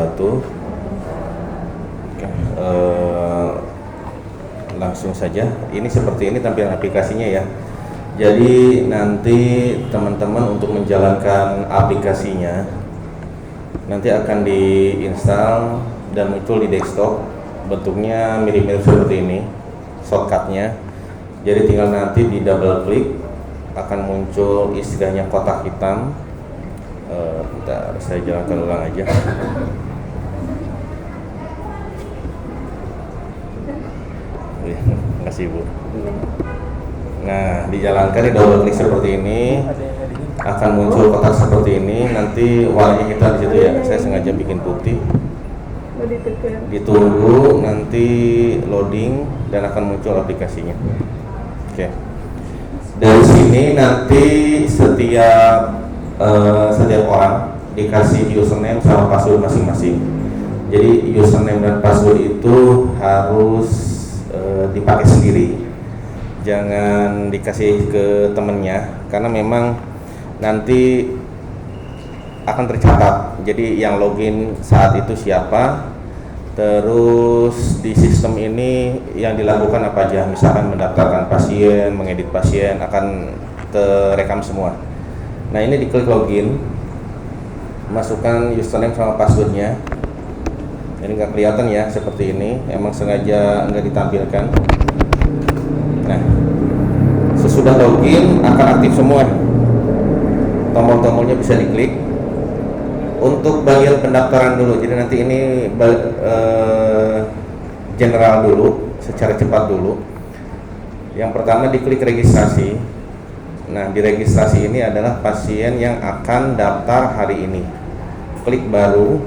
wabarakatuh. Langsung saja. Ini seperti ini tampilan aplikasinya ya. Jadi nanti teman-teman untuk menjalankan aplikasinya nanti akan diinstal dan muncul di desktop. Bentuknya mirip-mirip seperti ini, shortcutnya. Jadi tinggal nanti di double klik akan muncul istilahnya kotak hitam. Bentar, saya jalankan ulang aja. Terima kasih Bu. Nah, dijalankan di double klik seperti ini akan muncul kotak seperti ini. Nanti warnanya kita di situ ya. Saya sengaja bikin putih. Ditunggu nanti loading dan akan muncul aplikasinya. Oke. Dari sini nanti setiap orang dikasih username sama password masing-masing. Jadi username dan password itu harus dipakai sendiri, jangan dikasih ke temennya karena memang nanti akan tercatat. Jadi yang login saat itu siapa, terus di sistem ini yang dilakukan apa aja, misalkan mendaftarkan pasien, mengedit pasien, akan terekam semua. Nah, ini diklik login, masukkan username sama passwordnya. Ini nggak kelihatan ya seperti ini, emang sengaja nggak ditampilkan. Nah, sesudah login akan aktif semua. Tombol-tombolnya bisa diklik. Untuk bagian pendaftaran dulu, jadi nanti ini general dulu, secara cepat dulu. Yang pertama diklik registrasi. Nah, di registrasi ini adalah pasien yang akan daftar hari ini. Klik baru,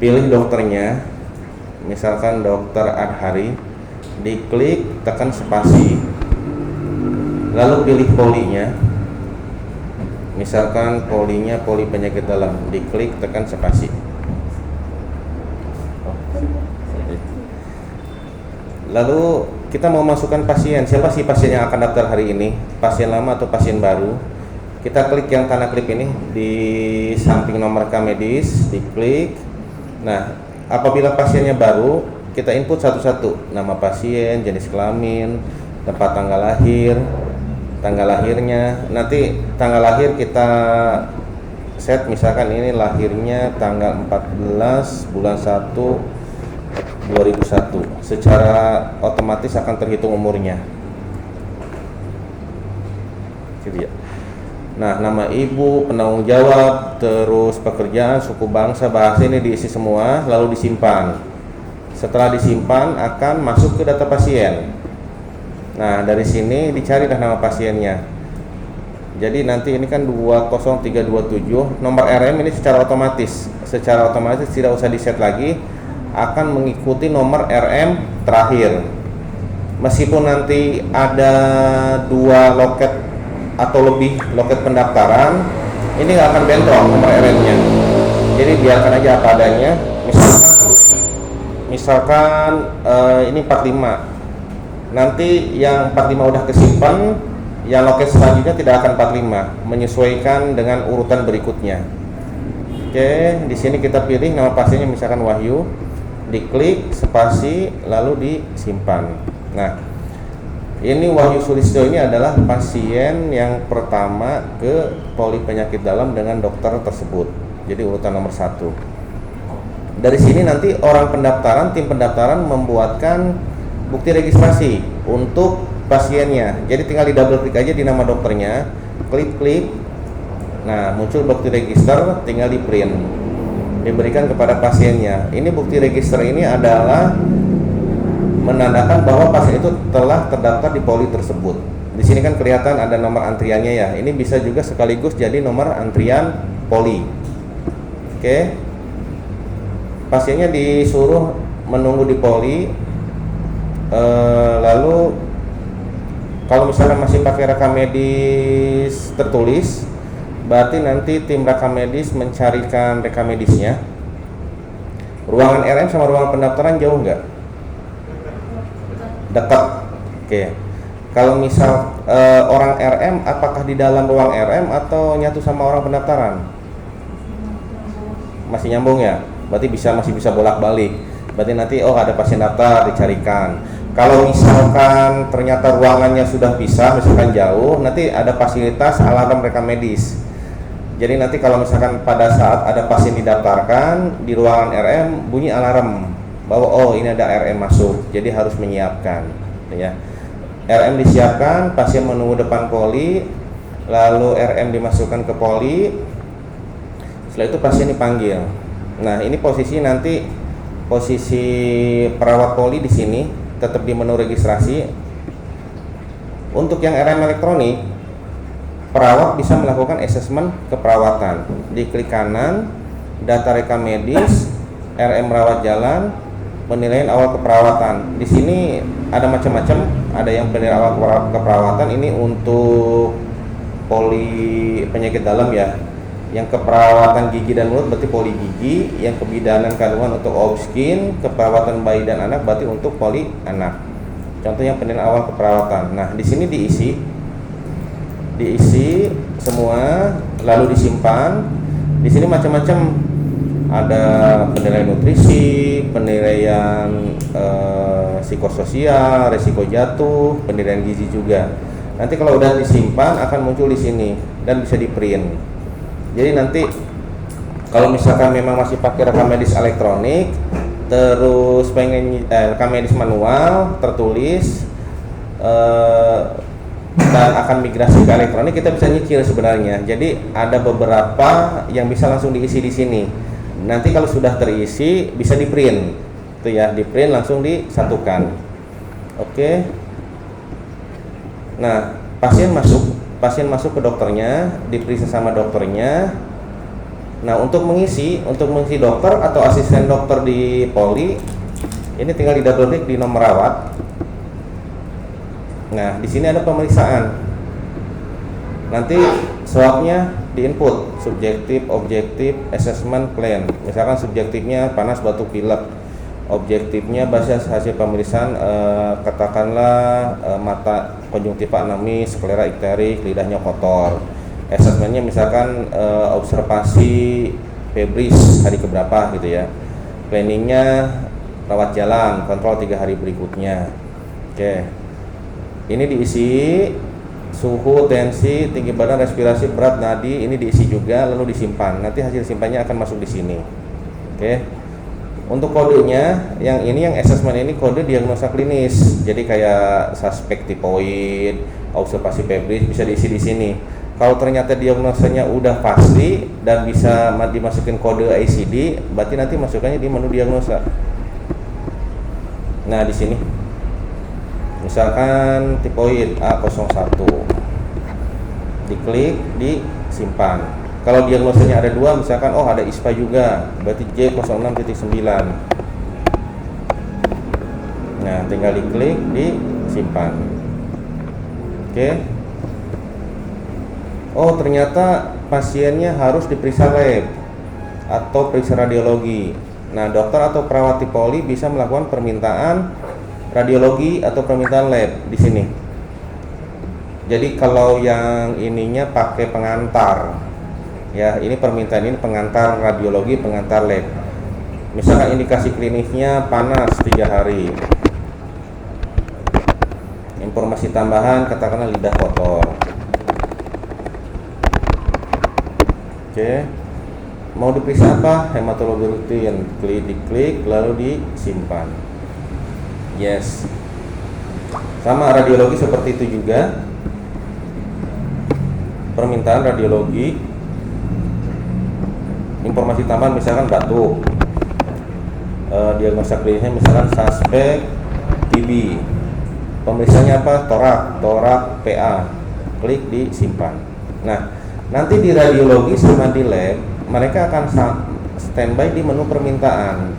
pilih dokternya, misalkan dokter Adhari, diklik, tekan spasi, lalu pilih polinya, misalkan polinya poli penyakit dalam, diklik, tekan spasi. Lalu kita mau masukkan pasien, siapa sih pasien yang akan daftar hari ini, pasien lama atau pasien baru. Kita klik yang tanda klik ini di samping nomor rekam medis, diklik. Nah, apabila pasiennya baru, kita input satu-satu, nama pasien, jenis kelamin, tempat tanggal lahir, tanggal lahirnya. Nanti tanggal lahir kita set, misalkan ini lahirnya tanggal 14 bulan 1 2001. Secara otomatis akan terhitung umurnya. Gitu ya. Nah, nama ibu, penanggung jawab, terus pekerjaan, suku bangsa, bahasa ini diisi semua, lalu disimpan. Setelah disimpan akan masuk ke data pasien. Nah, dari sini dicari dah nama pasiennya. Jadi nanti ini kan 20327, nomor RM ini secara otomatis tidak usah di set lagi, akan mengikuti nomor RM terakhir. Meskipun nanti ada 2 loket atau lebih loket pendaftaran, ini nggak akan bentrok nomor RM-nya. Jadi biarkan aja apa adanya. Misalkan ini 45. Nanti yang 45 udah kesimpan, yang loket selanjutnya tidak akan 45, menyesuaikan dengan urutan berikutnya. Oke, di sini kita pilih nama pasiennya misalkan Wahyu, diklik spasi lalu disimpan. Nah, ini Wahyu Sulistyo ini adalah pasien yang pertama ke poli penyakit dalam dengan dokter tersebut. Jadi urutan nomor 1. Dari sini nanti orang pendaftaran, tim pendaftaran membuatkan bukti registrasi untuk pasiennya. Jadi tinggal di double klik aja di nama dokternya, klik. Nah, muncul bukti register, tinggal di print, diberikan kepada pasiennya. Ini bukti register ini adalah menandakan bahwa pasien itu telah terdaftar di poli tersebut. Di sini kan kelihatan ada nomor antriannya ya. Ini bisa juga sekaligus jadi nomor antrian poli. Oke. Pasiennya disuruh menunggu di poli. Lalu kalau misalnya masih pakai rekam medis tertulis, berarti nanti tim rekam medis mencarikan rekam medisnya. Ruangan RM sama ruangan pendaftaran jauh nggak? Dekat. Oke. Kalau misal orang RM, apakah di dalam ruang RM atau nyatu sama orang pendaftaran? masih nyambung ya, berarti masih bisa bolak-balik. Berarti nanti ada pasien daftar, dicarikan. Kalau misalkan ternyata ruangannya sudah pisah, misalkan jauh, nanti ada fasilitas alarm rekam medis. Jadi nanti kalau misalkan pada saat ada pasien didaftarkan di ruangan RM, bunyi alarm bahwa ini ada RM masuk, jadi harus menyiapkan ya. RM disiapkan, pasien menunggu depan poli, lalu RM dimasukkan ke poli. Setelah itu pasien dipanggil. Nah, ini posisi perawat poli di sini tetap di menu registrasi. Untuk yang RM elektronik, perawat bisa melakukan asesmen keperawatan. Diklik kanan, data rekam medis, RM rawat jalan, penilaian awal keperawatan. Di sini ada macam-macam, ada yang penilaian awal keperawatan ini untuk poli penyakit dalam ya. Yang keperawatan gigi dan mulut berarti poli gigi, yang kebidanan kandungan untuk obskin, keperawatan bayi dan anak berarti untuk poli anak. Contoh yang penilaian awal keperawatan. Nah, di sini diisi semua lalu disimpan. Di sini macam-macam, ada penilaian nutrisi, penilaian psikososial, resiko jatuh, penilaian gizi juga. Nanti kalau udah disimpan akan muncul di sini dan bisa di-print. Jadi nanti kalau misalkan memang masih pakai rekam medis elektronik, terus pengen rekam medis manual tertulis dan akan migrasi ke elektronik, kita bisa nyicil sebenarnya. Jadi ada beberapa yang bisa langsung diisi di sini. Nanti kalau sudah terisi bisa di-print, tuh ya, di-print langsung disatukan. Oke. Nah, pasien masuk ke dokternya, diperiksa sama dokternya. Nah, untuk mengisi dokter atau asisten dokter di poli, ini tinggal di double klik di nomor rawat. Nah, di sini ada pemeriksaan. Nanti swabnya di input, subjektif, objektif, assessment plan. Misalkan subjektifnya panas, batuk, pilek. Objektifnya hasil pemeriksaan katakanlah mata konjungtiva anamis, sklera ikterik, lidahnya kotor. Assessmentnya misalkan observasi febris hari keberapa gitu ya. Planningnya rawat jalan, kontrol 3 hari berikutnya. Oke. Ini diisi suhu, tensi, tinggi badan, respirasi, berat nadi, ini diisi juga lalu disimpan. Nanti hasil simpannya akan masuk di sini. Oke. Untuk kodenya, yang assessment ini kode diagnosa klinis. Jadi kayak suspek tipoid, observasi febris bisa diisi di sini. Kalau ternyata diagnosanya udah pasti dan bisa dimasukin kode ICD, berarti nanti masukannya di menu diagnosa. Nah, di sini misalkan tipoid A01, diklik, disimpan. Kalau diagnosanya ada 2, misalkan ada ISPA juga, berarti J06.9. Nah, tinggal diklik, disimpan. Oke. Ternyata pasiennya harus diperiksa lab atau periksa radiologi. Nah, dokter atau perawat di poli bisa melakukan permintaan radiologi atau permintaan lab di sini. Jadi kalau yang ininya pakai pengantar. Ya, ini permintaan ini pengantar radiologi, pengantar lab. Misalkan indikasi klinisnya panas 3 hari. Informasi tambahan katakanlah lidah kotor. Oke. Mau diperiksa apa? Hematologi rutin. Diklik lalu disimpan. Yes. Sama radiologi seperti itu juga. Permintaan radiologi. Informasi tambahan misalkan batuk, diagnosa klinisnya misalkan suspek TB, pemeriksaannya apa? Torak PA, klik disimpan. Nah, nanti di radiologi sama di lab mereka akan standby di menu permintaan.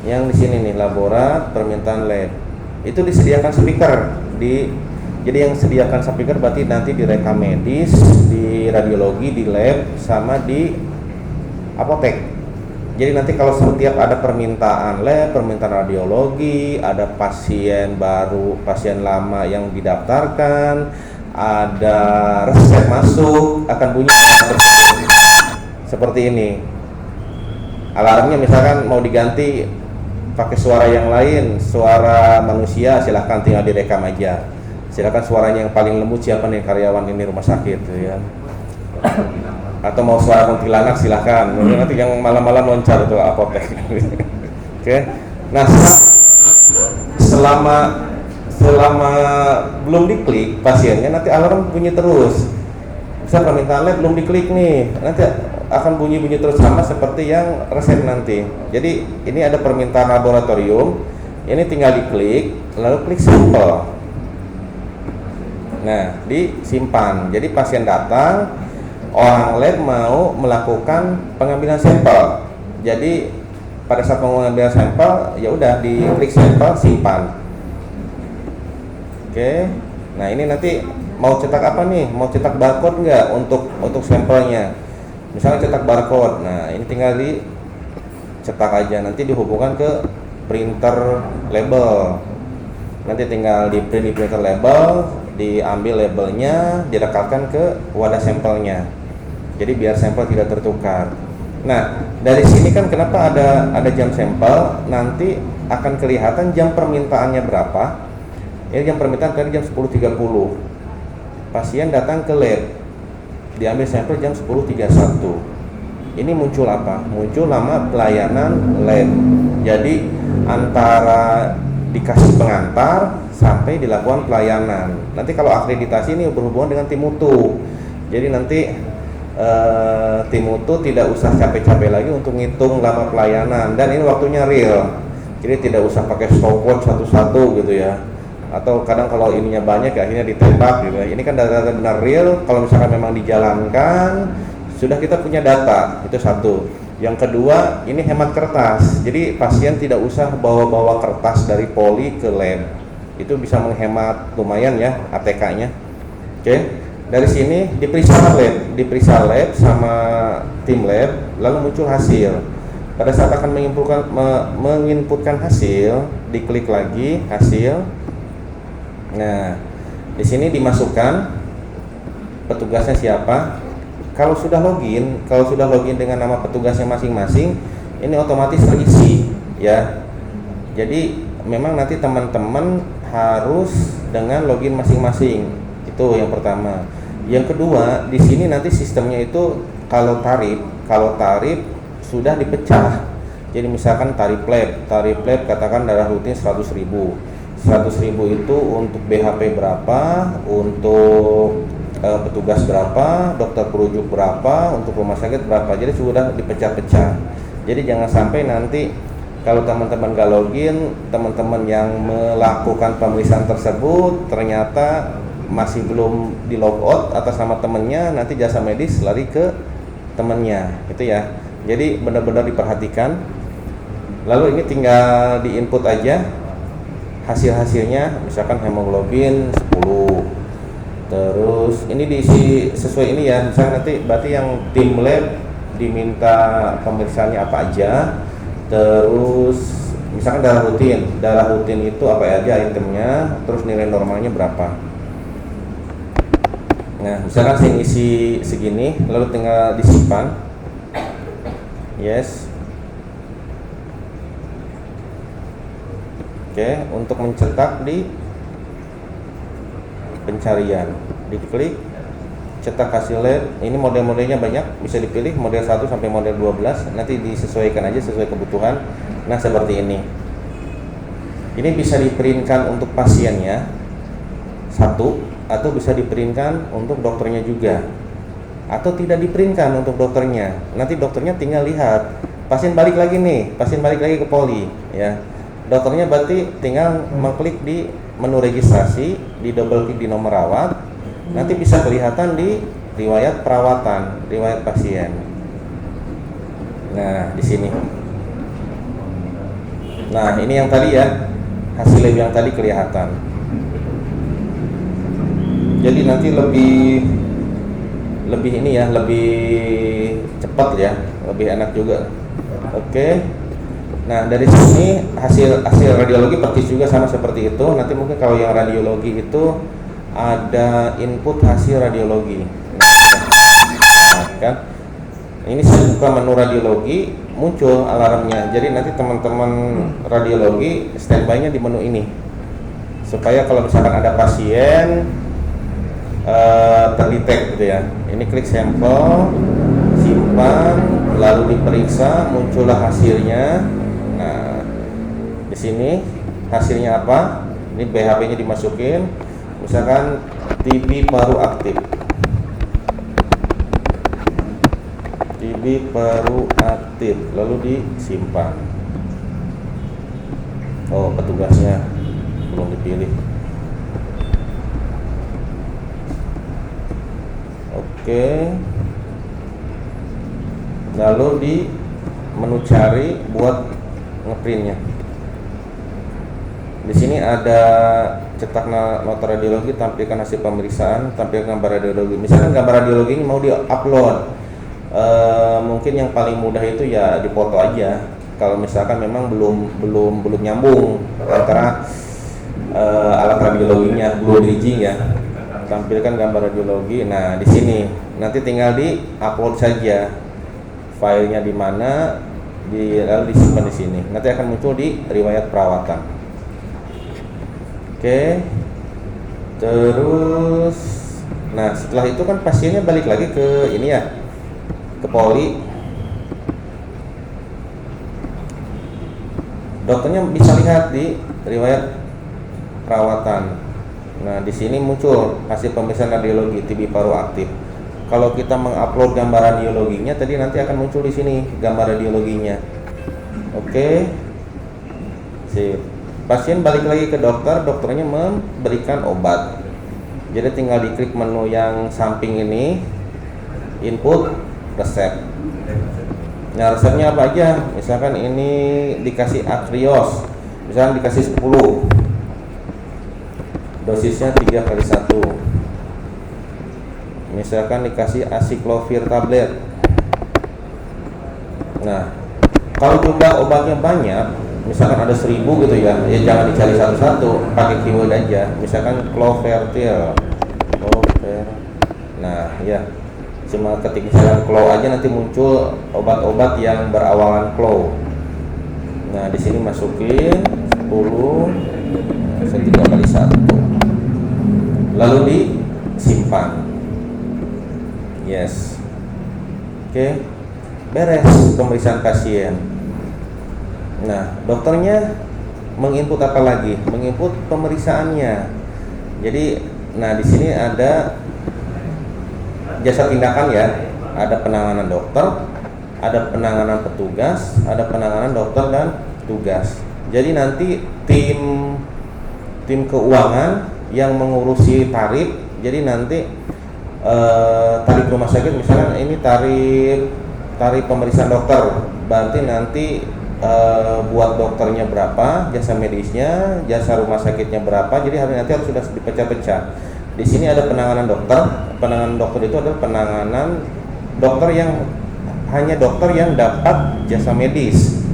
Yang di sini nih, laborat, permintaan lab, itu disediakan speaker jadi yang sediakan speaker berarti nanti di rekam medis, di radiologi, di lab, sama di apotek. Jadi nanti kalau setiap ada permintaan lab, permintaan radiologi, ada pasien baru, pasien lama yang didaftarkan, ada resep masuk, akan bunyi seperti ini. Alarmnya misalkan mau diganti pakai suara yang lain, suara manusia, silahkan tinggal direkam aja. Silakan suaranya yang paling lembut siapa nih karyawan ini rumah sakit gitu ya. Atau mau suara kuntilanak silahkan. Nanti yang malam-malam loncat itu apotek. Oke. Nah, selama belum diklik pasiennya nanti alarm bunyi terus. Bisa permintaan lab belum diklik nih, nanti akan bunyi terus sama seperti yang resep nanti. Jadi ini ada permintaan laboratorium, ini tinggal diklik, lalu klik sampel. Nah, disimpan. Jadi pasien datang, orang lab mau melakukan pengambilan sampel. Jadi pada saat pengambilan sampel, ya udah diklik sampel, simpan. Oke. Nah, ini nanti mau cetak apa nih? Mau cetak barcode nggak untuk sampelnya? Misalnya cetak barcode. Nah, ini tinggal dicetak aja. Nanti dihubungkan ke printer label. Nanti tinggal di print di printer label, diambil labelnya, direkatkan ke wadah sampelnya. Jadi biar sampel tidak tertukar. Nah, dari sini kan kenapa ada jam sampel? Nanti akan kelihatan jam permintaannya berapa. Ini jam permintaan tadi jam 10.30. Pasien datang ke lab, diambil sampel jam 10.31. Ini muncul apa? Muncul nama pelayanan lab. Jadi antara dikasih pengantar sampai dilakukan pelayanan. Nanti kalau akreditasi ini berhubungan dengan tim mutu. Jadi nanti tim mutu tidak usah capek-capek lagi untuk ngitung lama pelayanan, dan ini waktunya real. Jadi tidak usah pakai stopwatch satu-satu gitu ya. Atau kadang kalau ininya banyak ya akhirnya ditembak gitu. Ini kan data benar real. Kalau misalkan memang dijalankan, sudah kita punya data. Itu satu. Yang kedua, ini hemat kertas. Jadi pasien tidak usah bawa-bawa kertas dari poli ke lab. Itu bisa menghemat lumayan ya ATK-nya. Oke. Dari sini diperiksa lab sama tim lab, lalu muncul hasil. Pada saat akan menginputkan hasil, diklik lagi hasil. Nah, di sini dimasukkan petugasnya siapa. Kalau sudah login dengan nama petugasnya masing-masing, ini otomatis terisi ya. Jadi memang nanti teman-teman harus dengan login masing-masing. Itu yang pertama. Yang kedua, di sini nanti sistemnya itu kalau tarif sudah dipecah. Jadi misalkan tarif lab katakan darah rutin 100.000 itu untuk BHP berapa, untuk petugas berapa, dokter perujuk berapa, untuk rumah sakit berapa. Jadi sudah dipecah-pecah. Jadi jangan sampai nanti kalau teman-teman gak login, teman-teman yang melakukan pemeriksaan tersebut ternyata masih belum di logout atas nama temannya, nanti jasa medis lari ke temannya, itu ya. Jadi benar-benar diperhatikan. Lalu ini tinggal diinput aja hasil-hasilnya, misalkan hemoglobin 10. Terus ini diisi sesuai ini ya. Misalnya nanti berarti yang tim lab diminta pemeriksaannya apa aja. Terus misalkan darah rutin itu apa aja itemnya, terus nilai normalnya berapa. Nah, misalkan saya isi segini, lalu tinggal disimpan. Yes. Oke, untuk mencetak di pencarian, diklik cetak hasil lab. Ini model-modelnya banyak, bisa dipilih model 1 sampai model 12, nanti disesuaikan aja sesuai kebutuhan. Nah, seperti ini. Ini bisa diprintkan untuk pasiennya satu, atau bisa diprintkan untuk dokternya juga, atau tidak diprintkan untuk dokternya. Nanti dokternya tinggal lihat pasien balik lagi ke poli ya. Dokternya berarti tinggal mengklik di menu registrasi, di double klik di nomor rawat, nanti bisa kelihatan di riwayat perawatan, riwayat pasien. Nah, di sini. Nah, ini yang tadi ya, hasil lab yang tadi kelihatan. Jadi nanti lebih ini ya, lebih cepat ya, lebih enak juga. Oke. Nah, dari sini hasil radiologi persis juga sama seperti itu. Nanti mungkin kalau yang radiologi itu ada input hasil radiologi. Nah, kan Ini saya buka menu radiologi, muncul alarmnya. Jadi nanti teman-teman radiologi standby-nya di menu ini, supaya kalau misalkan ada pasien terdetek gitu ya. Ini klik sampel, simpan, lalu diperiksa, muncullah hasilnya. Nah, di sini hasilnya apa? Ini BHP-nya dimasukin, misalkan TB paru aktif. TB paru aktif, lalu disimpan. Oh, petugasnya belum dipilih. Oke. Lalu di menu cari buat ngeprintnya. Di sini ada cetak nota radiologi, tampilkan hasil pemeriksaan, tampilkan gambar radiologi. Misalkan gambar radiologi ini mau di-upload, mungkin yang paling mudah itu ya dipoto aja. Kalau misalkan memang belum nyambung antara alat radiologinya, belum bridging ya. Tampilkan gambar radiologi. Nah, di sini nanti tinggal di-upload saja filenya di mana, lalu disimpan di sini. Nanti akan muncul di riwayat perawatan. Oke. Terus, nah setelah itu kan pasiennya balik lagi ke ini ya, ke poli. Dokternya bisa lihat di riwayat perawatan. Nah, di sini muncul hasil pemeriksaan radiologi TB paru aktif. Kalau kita mengupload gambar radiologinya, tadi nanti akan muncul di sini gambar radiologinya. Oke. Sip. Pasien balik lagi ke dokter, dokternya memberikan obat. Jadi tinggal diklik menu yang samping ini, input resep. Nah, resepnya apa aja? Misalkan ini dikasih Akrios, misalkan dikasih 10, dosisnya 3x1. Misalkan dikasih asiklovir tablet. Nah, kalau jumlah obatnya banyak, misalkan ada 1000 gitu ya, jangan dicari satu-satu, pakai keyword aja. Misalkan Clovertil. Nah, ya, cuma ketik misalkan Clo aja, nanti muncul obat-obat yang berawalan Clo. Nah, di sini masukin 10, 3x1. Lalu disimpan. Yes. Oke. Beres pemeriksaan pasien. Nah, dokternya menginput apa lagi? Menginput pemeriksaannya. Jadi, nah di sini ada jasa tindakan ya. Ada penanganan dokter, ada penanganan petugas, ada penanganan dokter dan tugas. Jadi nanti tim keuangan yang mengurusi tarif. Jadi nanti tarif rumah sakit, misalnya ini tarif pemeriksaan dokter, berarti nanti buat dokternya berapa, jasa medisnya, jasa rumah sakitnya berapa. Jadi nanti harus sudah dipecah-pecah. Di sini ada penanganan dokter. Penanganan dokter itu adalah penanganan dokter yang hanya dokter yang dapat jasa medis.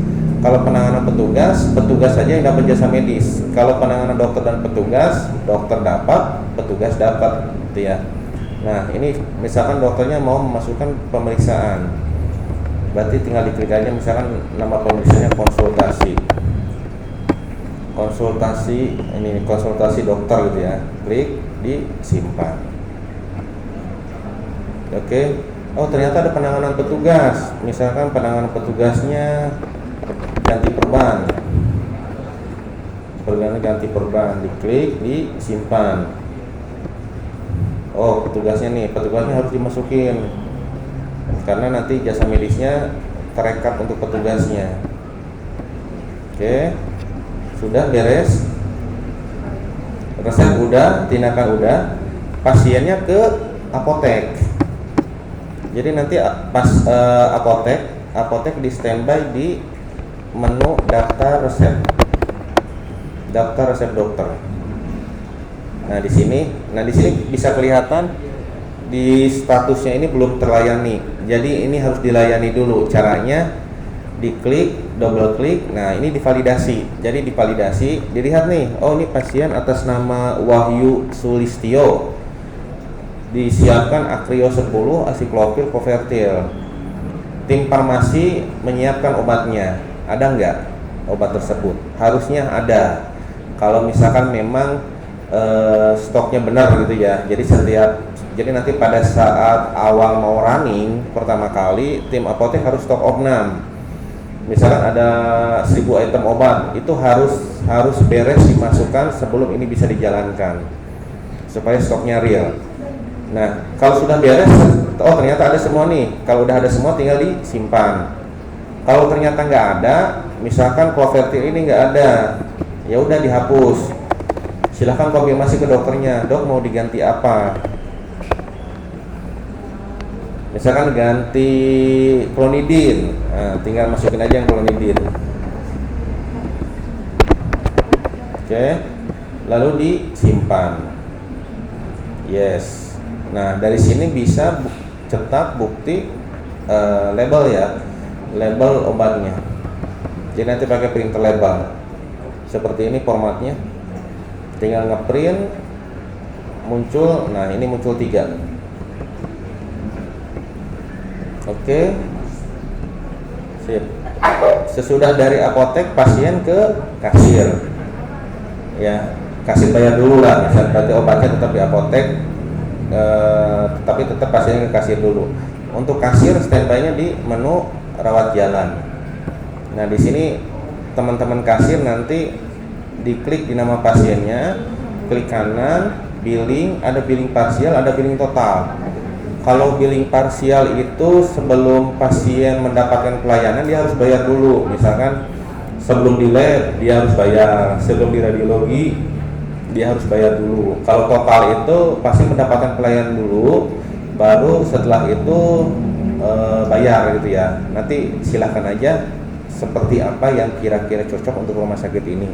Kalau penanganan petugas saja yang dapat jasa medis. Kalau penanganan dokter dan petugas, dokter dapat, petugas dapat, gitu ya. Nah, ini misalkan dokternya mau memasukkan pemeriksaan, berarti tinggal diklik aja, misalkan nama pemeriksaannya konsultasi dokter gitu ya. Klik, disimpan. Oke. Oh, ternyata ada penanganan petugas. Misalkan penanganan petugasnya ganti perban, ganti perban, diklik, disimpan. Oh, petugasnya harus dimasukin karena nanti jasa medisnya terekap untuk petugasnya. Oke, sudah beres. Resep udah, tindakan udah, pasiennya ke apotek. Jadi nanti pas apotek di standby di menu daftar resep dokter. Nah di sini bisa kelihatan di statusnya ini belum terlayani. Jadi ini harus dilayani dulu. Caranya diklik, double klik. Nah ini divalidasi. Jadi divalidasi, dilihat nih. Oh ini pasien atas nama Wahyu Sulistyo. Disiapkan Akrios 10, asiklovir, Clovertil. tim farmasi menyiapkan obatnya. Ada nggak obat tersebut? Harusnya ada. Kalau misalkan memang stoknya benar gitu ya. Jadi nanti pada saat awal mau running pertama kali, tim apotek harus stok opnam. Misalkan ada 1000 item obat, itu harus beres dimasukkan sebelum ini bisa dijalankan supaya stoknya real. Nah, kalau sudah beres, oh ternyata ada semua nih. Kalau udah ada semua tinggal disimpan. Kalau ternyata nggak ada, misalkan Clovertil ini nggak ada, ya udah dihapus. Silahkan konfirmasi ke dokternya, dok mau diganti apa? Misalkan ganti Clonidine, nah, tinggal masukin aja yang Clonidine. Oke, lalu disimpan. Yes. Nah, dari sini bisa cetak bukti label ya, label obatnya. Jadi nanti pakai printer label. Seperti ini formatnya. Tinggal ngeprint, muncul. Nah, ini muncul 3. Oke, sip. Sesudah dari apotek, pasien ke kasir. Ya, kasir bayar dulu lah. Misalnya berarti obatnya tetap di apotek, tapi tetap pasien ke kasir dulu. Untuk kasir standby-nya di menu rawat jalan. Nah, di sini teman-teman kasir nanti diklik di nama pasiennya, klik kanan, billing, ada billing parsial, ada billing total. Kalau billing parsial itu sebelum pasien mendapatkan pelayanan dia harus bayar dulu. Misalkan sebelum di lab dia harus bayar, sebelum di radiologi dia harus bayar dulu. Kalau total itu pasti mendapatkan pelayanan dulu, baru setelah itu bayar gitu ya. Nanti silahkan aja seperti apa yang kira-kira cocok untuk rumah sakit ini.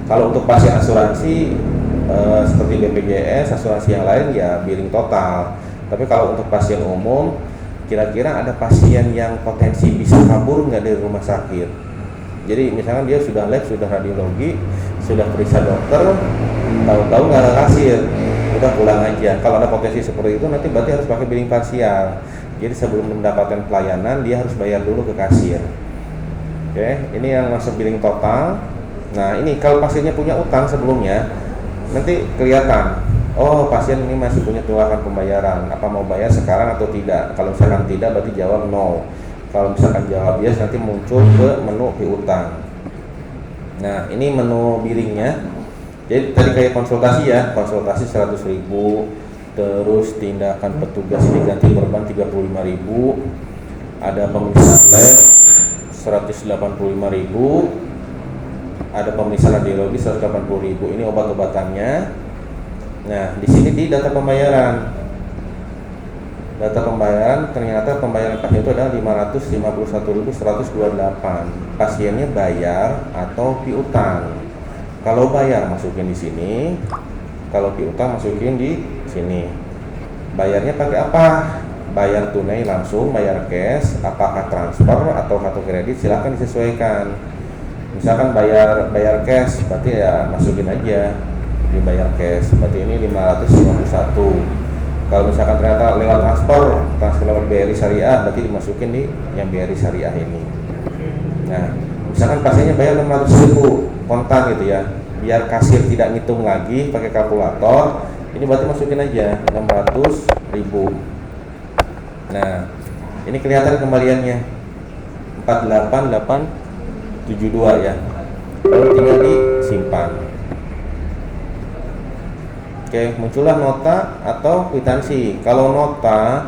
Kalau untuk pasien asuransi seperti BPJS, asuransi yang lain ya billing total. Tapi kalau untuk pasien umum, kira-kira ada pasien yang potensi bisa kabur nggak dari rumah sakit. Jadi misalkan dia sudah lab, sudah radiologi, sudah periksa dokter, tahu-tahu nggak ada kasir, udah pulang aja. Kalau ada potensi seperti itu, nanti berarti harus pakai billing parsial. Jadi sebelum mendapatkan pelayanan, dia harus bayar dulu ke kasir. Oke, ini yang masuk billing total. Nah, ini kalau pasiennya punya utang sebelumnya, nanti kelihatan. Oh, pasien ini masih punya tunggakan pembayaran. Apa mau bayar sekarang atau tidak? Kalau misalkan tidak, berarti jawab no. Kalau misalkan jawab yes, nanti muncul ke menu piutang. Nah, ini menu billingnya. Jadi tadi kayak konsultasi ya, konsultasi 100.000, terus tindakan petugas diganti perban 35.000, ada pemeriksaan lab 185.000, ada pemeriksaan radiologi 180.000. Ini obat-obatannya. Nah, di sini di data pembayaran. Data pembayaran ternyata pembayaran pasien itu adalah 551.128. Pasiennya bayar atau piutang. Kalau bayar masukin di sini, kalau piutang masukin di sini. Bayarnya pakai apa? Bayar tunai langsung, bayar cash, apakah transfer atau kartu kredit, silahkan disesuaikan. Misalkan bayar cash, berarti ya masukin aja dibayar cash, berarti ini 551. Kalau misalkan ternyata lewat transfer lewat BRI Syariah, berarti dimasukin di yang BRI Syariah ini. Nah, misalkan pasiennya bayar 500.000 kontan gitu ya, biar kasir tidak ngitung lagi pakai kalkulator, ini berarti masukin aja 600.000. Nah, ini kelihatan kembaliannya 48872 ya. Lalu tinggal disimpan. Oke, muncullah nota atau kwitansi. Kalau nota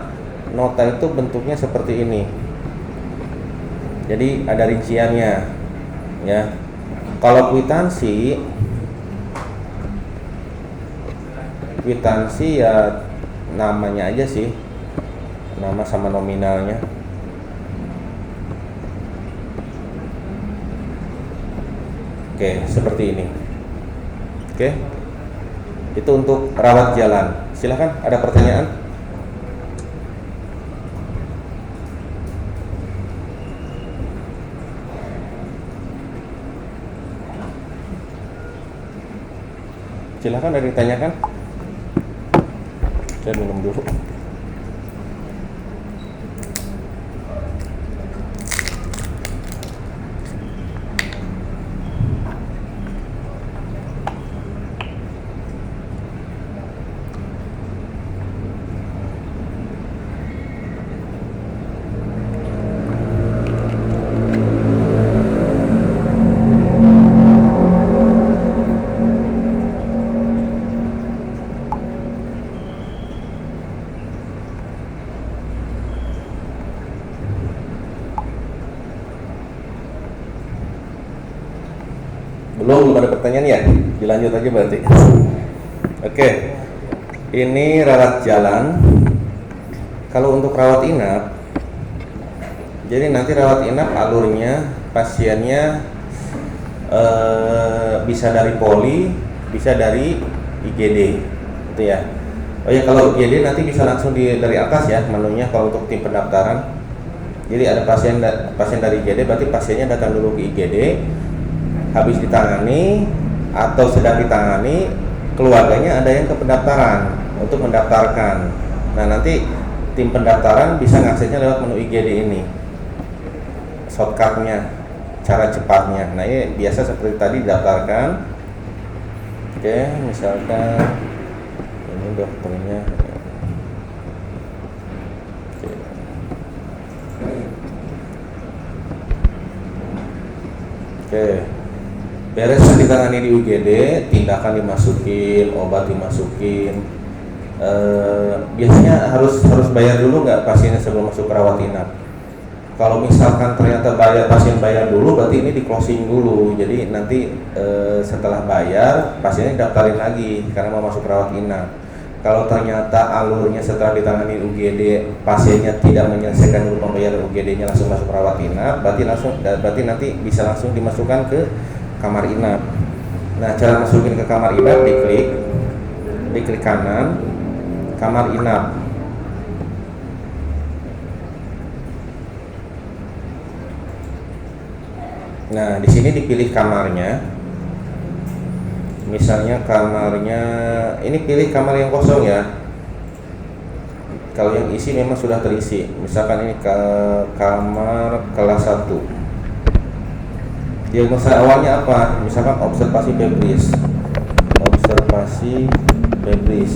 itu bentuknya seperti ini. Jadi ada rinciannya, ya. Kalau kwitansi ya namanya aja sih, nama sama nominalnya. Oke, seperti ini. Oke. Itu untuk rawat jalan. Silahkan, ada pertanyaan? Silahkan, ada ditanyakan? Saya minum dulu. Belum ada pertanyaan ya? Dilanjut aja berarti. Oke. Ini rawat jalan. Kalau untuk rawat inap, jadi nanti rawat inap alurnya pasiennya bisa dari poli, bisa dari IGD, gitu ya. Oh ya, kalau IGD nanti bisa langsung dari atas ya menunya kalau untuk tim pendaftaran. Jadi ada pasien dari IGD, berarti pasiennya datang dulu ke IGD, habis ditangani atau sedang ditangani, keluarganya ada yang ke pendaftaran untuk mendaftarkan. Nah nanti tim pendaftaran bisa ngaksesnya lewat menu IGD ini, shortcutnya, cara cepatnya. Nah ini biasa seperti tadi didaftarkan. Oke, misalkan ini dokternya. Oke, beres ditangani di UGD, tindakan dimasukin, obat dimasukin. Biasanya harus bayar dulu nggak pasiennya sebelum masuk rawat inap? Kalau misalkan ternyata pasien bayar dulu, berarti ini di closing dulu. Jadi nanti setelah bayar, pasiennya daftarin lagi karena mau masuk rawat inap. Kalau ternyata alurnya setelah ditangani UGD, pasiennya tidak menyelesaikan dulu pembayaran UGD-nya langsung masuk rawat inap, berarti nanti bisa langsung dimasukkan ke kamar inap. Nah, cara masukin ke kamar inap diklik kanan, kamar inap. Nah, di sini dipilih kamarnya. Misalnya kamarnya, ini pilih kamar yang kosong ya. Kalau yang isi memang sudah terisi. Misalkan ini ke kamar kelas 1. Diagnosa awalnya apa? Misalkan observasi febris.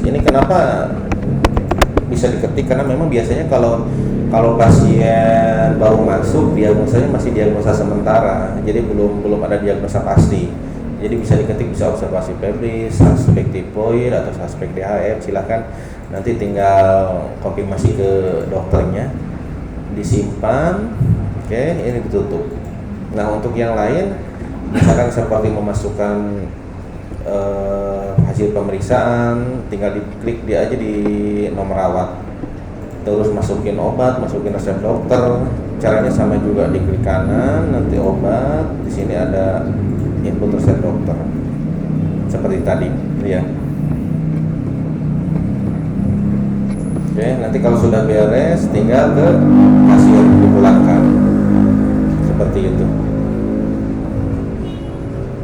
Ini kenapa bisa diketik? Karena memang biasanya kalau pasien baru masuk, diagnosanya masih diagnosa sementara, jadi belum ada diagnosa pasti. Jadi bisa diketik, bisa observasi febris, suspek tipoid atau suspek DHF. Silahkan nanti tinggal konfirmasi ke dokternya, disimpan. Oke, ini ditutup. Nah untuk yang lain, misalkan seperti memasukkan hasil pemeriksaan, tinggal diklik dia aja di nomor rawat. Terus masukin obat, masukin resep dokter. Caranya sama juga, diklik kanan, nanti obat. Di sini ada input resep dokter. Seperti tadi, ya. Oke, nanti kalau sudah beres, tinggal ke kasir dipulangkan. Seperti itu.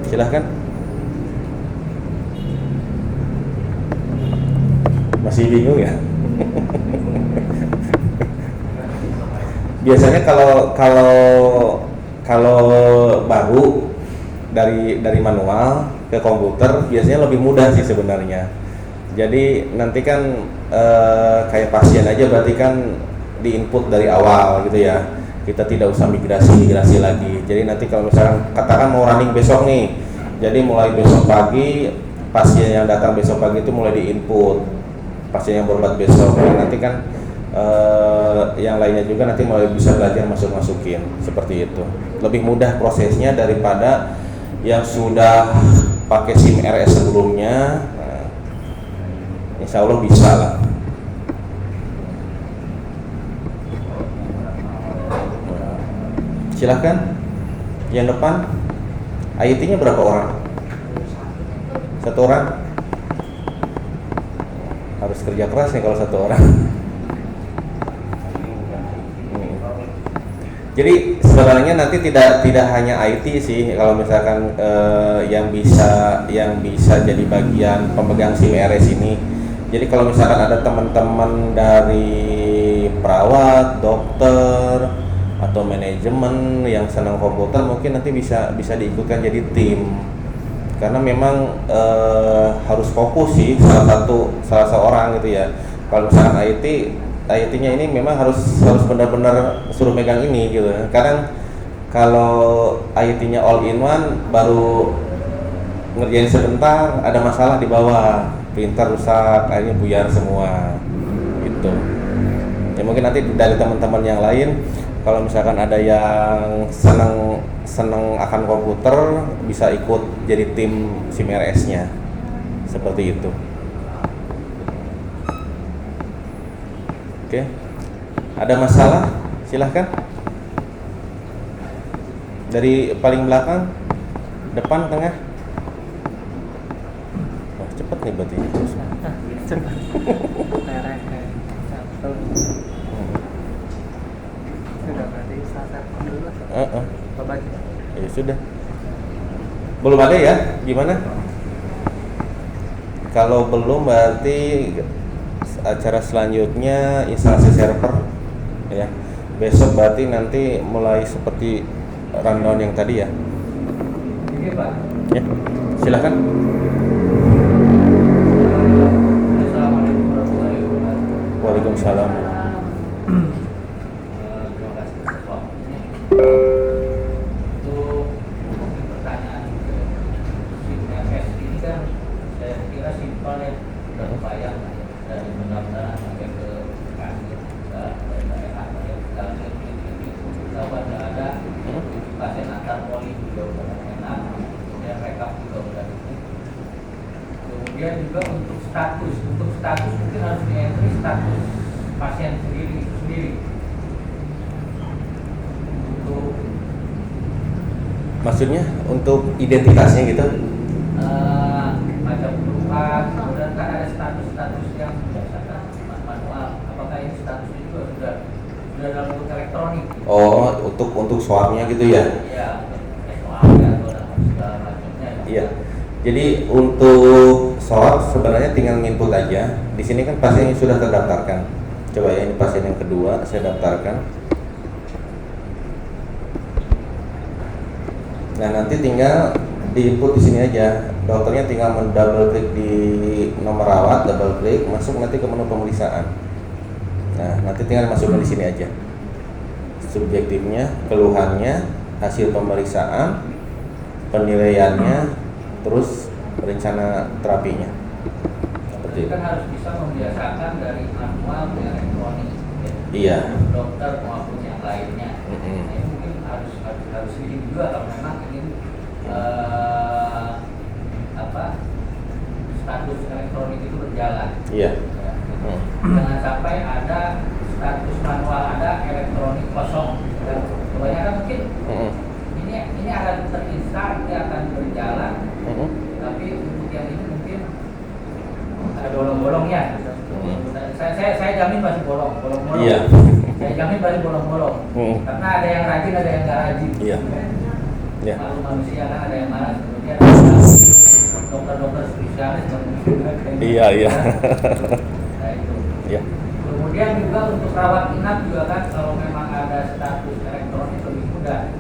Silahkan. Masih bingung ya? Biasanya kalau baru dari manual ke komputer biasanya lebih mudah sih sebenarnya. Jadi nanti kan kayak pasien aja berarti kan diinput dari awal gitu ya. Kita tidak usah migrasi lagi. Jadi nanti kalau misalkan katakan mau running besok nih, jadi mulai besok pagi pasien yang datang besok pagi itu mulai diinput. Pasien yang berobat besok, nanti kan yang lainnya juga nanti mulai bisa belajar masukin seperti itu. Lebih mudah prosesnya daripada yang sudah pakai SIM RS sebelumnya. Nah, insya Allah bisa lah. Silahkan yang depan. IT-nya berapa orang? Satu orang? Harus kerja keras nih kalau satu orang. Jadi sebenarnya nanti tidak hanya IT sih, kalau misalkan yang bisa jadi bagian pemegang SIM RS ini. Jadi kalau misalkan ada teman-teman dari perawat, dokter atau manajemen yang senang komputer, mungkin nanti bisa diikutkan jadi tim. Karena memang harus fokus sih salah seorang gitu ya. Kalau misalkan IT-nya ini memang harus benar-benar suruh megang ini gitu. Kadang kalau IT-nya all in one baru ngerjain sebentar ada masalah di bawah, printer rusak, akhirnya buyar semua gitu. Ya mungkin nanti dari teman-teman yang lain Kalau misalkan ada yang senang senang akan komputer, bisa ikut jadi tim SIM-RS-nya. Seperti itu. Oke. Ada masalah? Silahkan. Dari paling belakang, depan, tengah. Wah, cepet nih berarti. Cepat. Satu. Sudah berarti saya dulu. Bapak. Ya sudah. Belum ada ya? Gimana? Kalau belum berarti acara selanjutnya instalasi server ya. Besok berarti nanti mulai seperti rundown yang tadi ya. Ini Pak. Ya. Silakan. Assalamualaikum warahmatullahi wabarakatuh. Waalaikumsalam. Terima kasih atas waktunya. Untuk mungkin pertanyaan ke SIM-RS ini kan saya kira simpel ya, sudah kebayang lah ya, dari pendaftaran sampai ke kantor daerah ya, tahu ada pasien antar poli juga udah enak, kemudian rekap juga udah itu. Kemudian juga untuk status mungkin harus di-entry status pasien sendiri. Untuk Maksudnya untuk identitasnya gitu? macam perubahan, kemudian kan ada status yang biasakan manual. Apakah ini statusnya juga sudah dalam bentuk elektronik? Oh, untuk swabnya gitu ya? Iya, SOA atau segala macamnya. Iya. Jadi untuk swab sebenarnya tinggal input aja. Di sini kan pasien yang sudah terdaftarkan. Coba ya, ini pasien yang kedua saya daftarkan. Nah, nanti tinggal di-input di sini aja. Dokternya tinggal double klik di nomor rawat, double klik, masuk nanti ke menu pemeriksaan. Nah, nanti tinggal masukkan di sini aja. Subjektifnya, keluhannya, hasil pemeriksaan, penilaiannya, terus rencana terapinya. Seperti Jadi itu. kan harus bisa membiasakan dari manual ke elektronik. Ya. Iya. Dokter maupun yang lainnya. Nah, ini mungkin harus ini juga kalau memang ingin status elektronik itu berjalan. Iya. Ya. Jangan sampai ada status manual, ada elektronik kosong. Dan kebanyakan mungkin ini akan terinstal, ini akan berjalan. Tapi untuk yang ini mungkin ada bolong-bolongnya. Saya jamin masih bolong-bolong. Iya. Saya jamin masih bolong-bolong. Karena ada yang rajin, ada yang nggak rajin. Iya. Ya. Lalu manusia kan ada yang malas, kemudian ada dokter-dokter spesialis Iya, iya. Nah itu. Iya. Kemudian juga untuk rawat inap juga kan kalau memang ada status elektronik lebih mudah.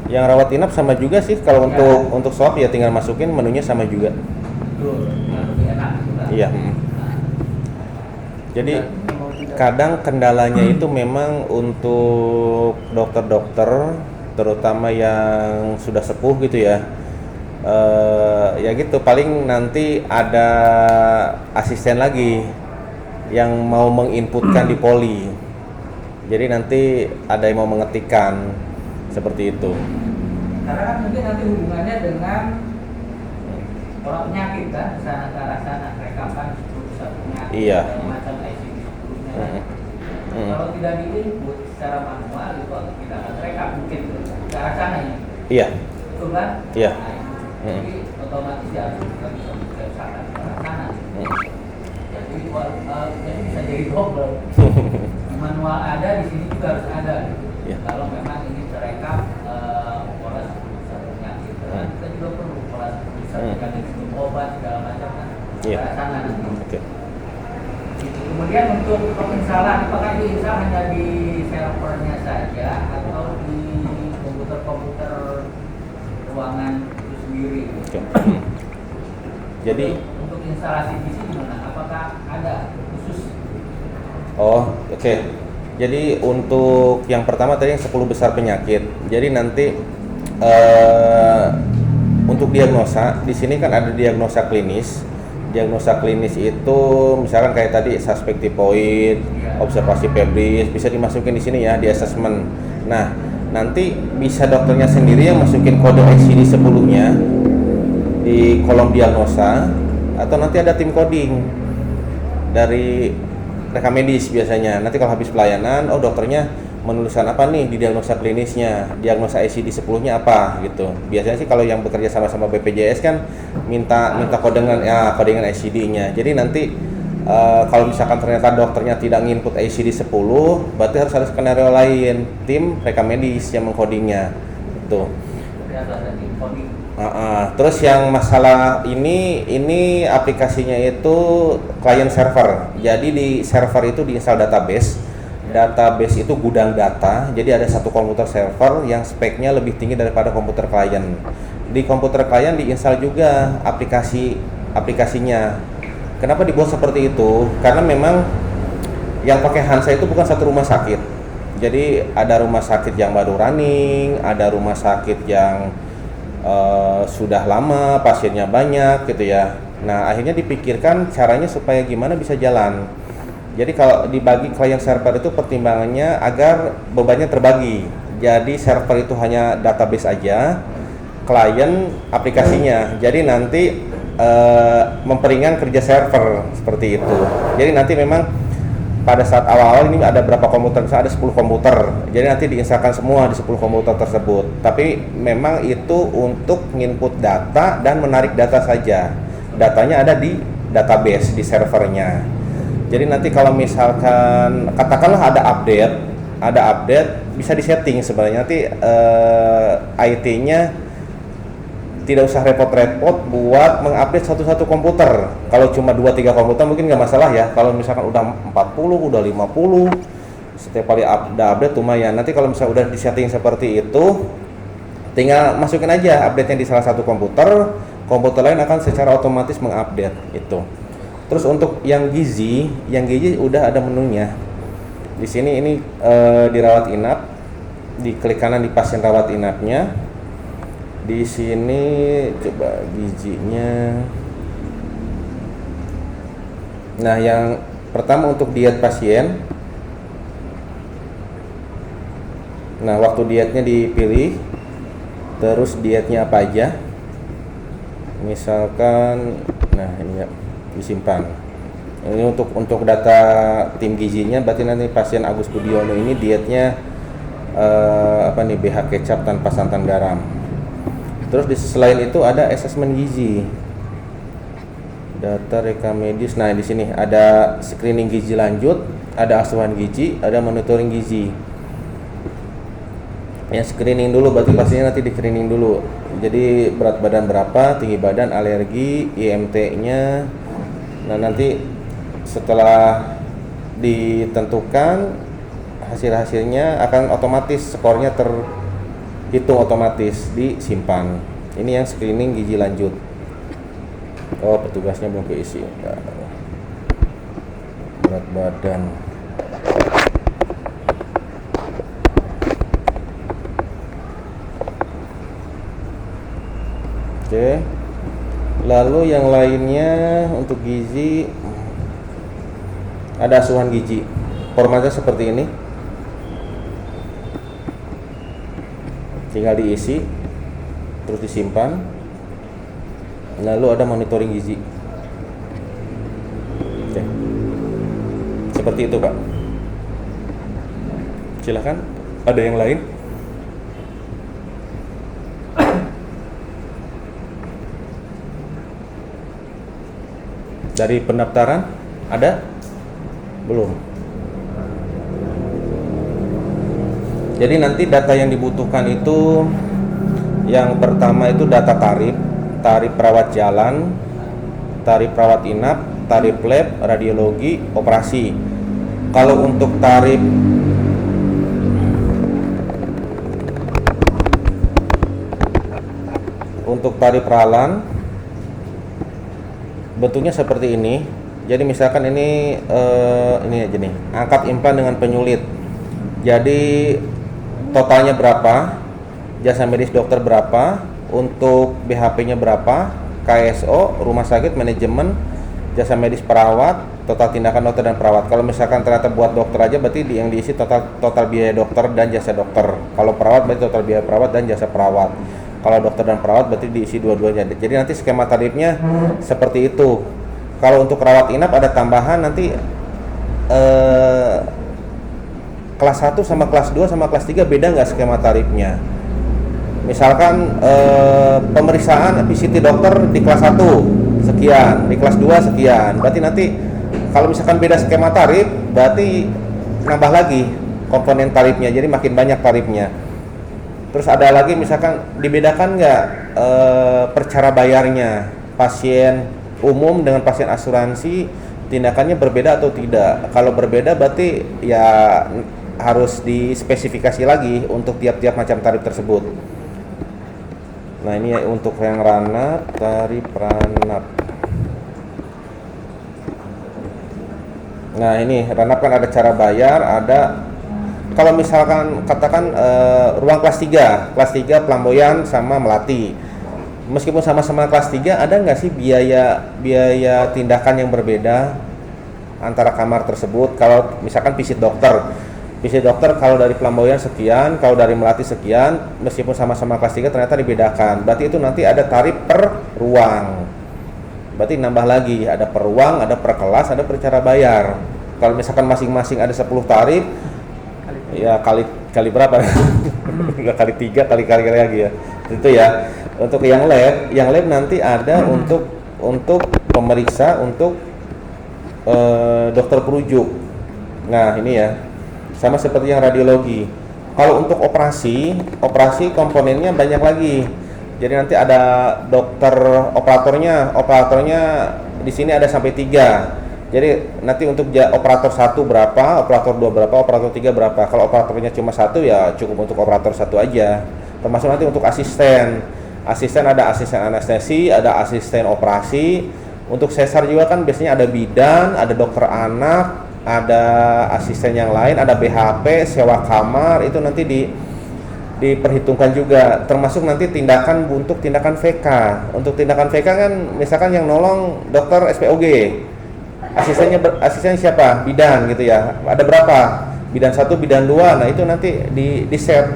Yang rawat inap sama juga sih kalau untuk swab ya tinggal masukin menunya sama juga. Betul. Lebih enak gitu kan. Iya. Jadi kadang kendalanya itu memang untuk dokter-dokter terutama yang sudah sepuh gitu ya. Ya gitu, paling nanti ada asisten lagi yang mau menginputkan di poli. Jadi nanti ada yang mau mengetikkan seperti itu. Karena kan mungkin nanti hubungannya dengan orang penyakit kan, sana ke arah sana, rekapan pusat penyakit, Iya. macam ICD sebelumnya. Kalau tidak di-input secara manual itu tidak akan rekap mungkin ke arah sana ya. Iya. Betul kan? Iya. Nah, jadi otomatis ya harus kita bisa mengusahakan ke arah sana. Jadi bisa jadi double. Manual ada, di sini juga harus ada. Iya. Kalau memang ini terekam pola pusat penyakit, kita juga perlu pola pusat penyakit untuk obat segala macam kan. Iya. Ke arah sana nanti. Oke. Kemudian untuk penginstalan, apakah itu install hanya di servernya saja atau di komputer-komputer ruangan itu sendiri? Oke. Jadi untuk instalasi PC gimana? Apakah ada khusus? oh, oke. Jadi untuk yang pertama tadi yang 10 besar penyakit. Jadi nanti untuk diagnosa di sini kan ada diagnosa klinis, diagnosa klinis itu misalkan kayak tadi suspek tipoid, observasi febris bisa dimasukin di sini ya di assessment. Nah, nanti bisa dokternya sendiri yang masukin kode ICD 10-nya di kolom diagnosa atau nanti ada tim coding dari rekam medis biasanya. Nanti kalau habis pelayanan, oh dokternya menuliskan apa nih di diagnosa klinisnya, diagnosa ICD 10-nya apa gitu. Biasanya sih kalau yang bekerja sama BPJS kan minta kodengan ICD-nya. Jadi nanti kalau misalkan ternyata dokternya tidak nginput ICD 10, berarti harus ada skenario lain, tim rekam medis yang mengkodingnya. Itu. Terus yang masalah ini aplikasinya itu client server. Jadi di server itu diinstal database. Database itu gudang data, jadi ada satu komputer server yang speknya lebih tinggi daripada komputer klien. Di komputer klien diinstal juga aplikasinya. Kenapa dibuat seperti itu? Karena memang yang pakai Hansa itu bukan satu rumah sakit. Jadi ada rumah sakit yang baru running, ada rumah sakit yang sudah lama, pasiennya banyak gitu ya. Nah, akhirnya dipikirkan caranya supaya gimana bisa jalan. Jadi kalau dibagi client server itu pertimbangannya agar bebannya terbagi. Jadi server itu hanya database aja, klien aplikasinya. Jadi nanti memperingan kerja server seperti itu. Jadi nanti memang pada saat awal-awal ini ada berapa komputer, misalnya ada 10 komputer. Jadi nanti diinstalkan semua di 10 komputer tersebut. Tapi memang itu untuk input data dan menarik data saja. Datanya ada di database, di servernya. Jadi nanti kalau misalkan katakanlah ada update bisa disetting sebenarnya nanti IT-nya tidak usah repot-repot buat mengupdate satu-satu komputer. Kalau cuma 2-3 komputer mungkin nggak masalah ya. Kalau misalkan udah 40, udah 50 setiap kali ada update lumayan. Nanti kalau misalnya udah disetting seperti itu tinggal masukin aja update-nya di salah satu komputer lain akan secara otomatis mengupdate itu. Terus untuk yang gizi udah ada menunya. Di sini ini dirawat inap, diklik kanan di pasien rawat inapnya. Di sini coba gizinya. Nah, yang pertama untuk diet pasien. Nah, waktu dietnya dipilih, terus dietnya apa aja. Misalkan, nah ini ya. Disimpan. Ini untuk data tim gizinya, berarti nanti pasien Agus Budiono ini dietnya BH kecap tanpa santan garam. Terus selain itu ada asesmen gizi, data rekam medis. Nah, di sini ada screening gizi lanjut, ada asuhan gizi, ada monitoring gizi. Yang screening dulu berarti pasiennya nanti di screening dulu. Jadi berat badan berapa, tinggi badan, alergi, IMT-nya. Nah, nanti setelah ditentukan hasilnya akan otomatis skornya terhitung otomatis disimpan. Ini yang screening gizi lanjut. Oh, petugasnya belum keisi. Berat badan. Oke. Lalu yang lainnya untuk gizi ada asuhan gizi. Formatnya seperti ini. Tinggal diisi terus disimpan. Lalu ada monitoring gizi. Oke. Seperti itu, Pak. Silakan. Ada yang lain? Dari pendaftaran ada? Belum. Jadi nanti data yang dibutuhkan itu yang pertama itu data tarif perawat jalan, tarif perawat inap, tarif lab, radiologi, operasi. Kalau untuk tarif ralan bentuknya seperti ini. Jadi misalkan ini aja nih, angkat implan dengan penyulit. Jadi totalnya berapa? Jasa medis dokter berapa? Untuk BHP-nya berapa? KSO, rumah sakit, manajemen, jasa medis perawat, total tindakan dokter dan perawat. Kalau misalkan ternyata buat dokter aja berarti yang diisi total biaya dokter dan jasa dokter. Kalau perawat berarti total biaya perawat dan jasa perawat. Kalau dokter dan perawat berarti diisi dua-duanya. Jadi nanti skema tarifnya seperti itu. Kalau untuk rawat inap ada tambahan nanti kelas 1 sama kelas 2 sama kelas 3 beda nggak skema tarifnya? Misalkan pemeriksaan PCT dokter di kelas 1 sekian, di kelas 2 sekian. Berarti nanti kalau misalkan beda skema tarif, berarti nambah lagi komponen tarifnya, jadi makin banyak tarifnya. Terus ada lagi misalkan dibedakan nggak percara bayarnya, pasien umum dengan pasien asuransi tindakannya berbeda atau tidak. Kalau berbeda berarti ya harus dispesifikasi lagi untuk tiap-tiap macam tarif tersebut. Nah ini untuk yang ranap, tarif ranap. Nah ini ranap kan ada cara bayar, ada kalau misalkan katakan ruang kelas 3 Pelamboyan sama Melati. Meskipun sama-sama kelas 3 ada nggak sih biaya tindakan yang berbeda antara kamar tersebut? Kalau misalkan visit dokter kalau dari Pelamboyan sekian, kalau dari Melati sekian, meskipun sama-sama kelas 3 ternyata dibedakan. Berarti itu nanti ada tarif per ruang. Berarti nambah lagi, ada per ruang, ada per kelas, ada per cara bayar. Kalau misalkan masing-masing ada 10 tarif, ya kali berapa? Enggak kali 3, kali lagi ya. Itu ya. Untuk yang lab nanti ada untuk pemeriksa, untuk dokter perujuk. Nah, ini ya. Sama seperti yang radiologi. Kalau untuk operasi komponennya banyak lagi. Jadi nanti ada dokter operatornya di sini ada sampai 3. Jadi nanti untuk operator 1 berapa, operator 2 berapa, operator 3 berapa. Kalau operatornya cuma 1 ya cukup untuk operator 1 aja. Termasuk nanti untuk asisten. Asisten ada asisten anestesi, ada asisten operasi. Untuk sesar juga kan biasanya ada bidan, ada dokter anak, ada asisten yang lain, ada BHP, sewa kamar, itu nanti diperhitungkan juga. Termasuk nanti tindakan untuk tindakan VK. Untuk tindakan VK kan misalkan yang nolong dokter SPOG. Asistennya siapa? Bidan gitu ya. Ada berapa? Bidan 1, bidan 2. Nah, itu nanti di set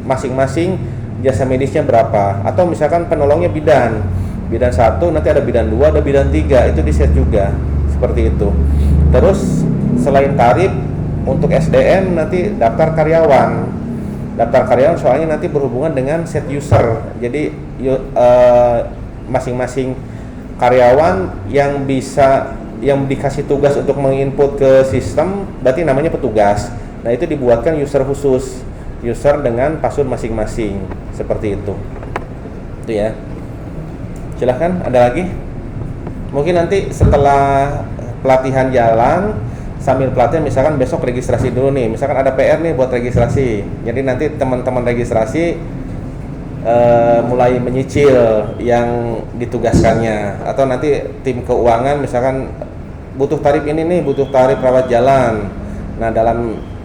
masing-masing jasa medisnya berapa. Atau misalkan penolongnya bidan 1, nanti ada bidan 2, ada bidan 3, itu di set juga. Seperti itu. Terus selain tarif untuk SDM nanti daftar karyawan soalnya nanti berhubungan dengan set user. Jadi masing-masing karyawan yang dikasih tugas untuk menginput ke sistem berarti namanya petugas. Nah itu dibuatkan user khusus, user dengan password masing-masing, seperti itu ya. Silahkan, ada lagi? Mungkin nanti setelah pelatihan jalan, sambil pelatihan misalkan besok registrasi dulu nih, misalkan ada PR nih buat registrasi. Jadi nanti teman-teman registrasi mulai menyicil yang ditugaskannya, atau nanti tim keuangan misalkan butuh tarif ini nih, butuh tarif rawat jalan. Nah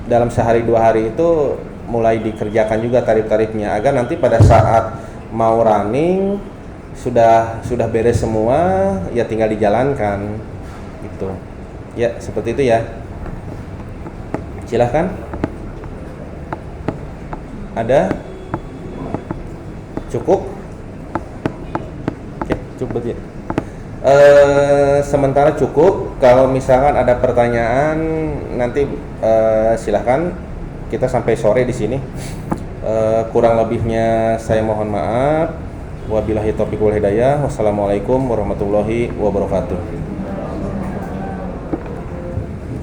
dalam sehari 2 hari itu mulai dikerjakan juga tarif-tarifnya, agar nanti pada saat mau running sudah beres semua, ya tinggal dijalankan gitu. Ya, seperti itu ya. Silahkan. Ada? Cukup? Oke, cukup ya. Sementara cukup. Kalau misalkan ada pertanyaan nanti silahkan. Kita sampai sore di sini. Kurang lebihnya saya mohon maaf. Wabillahi taufiq wal hidayah. Wassalamualaikum warahmatullahi wabarakatuh.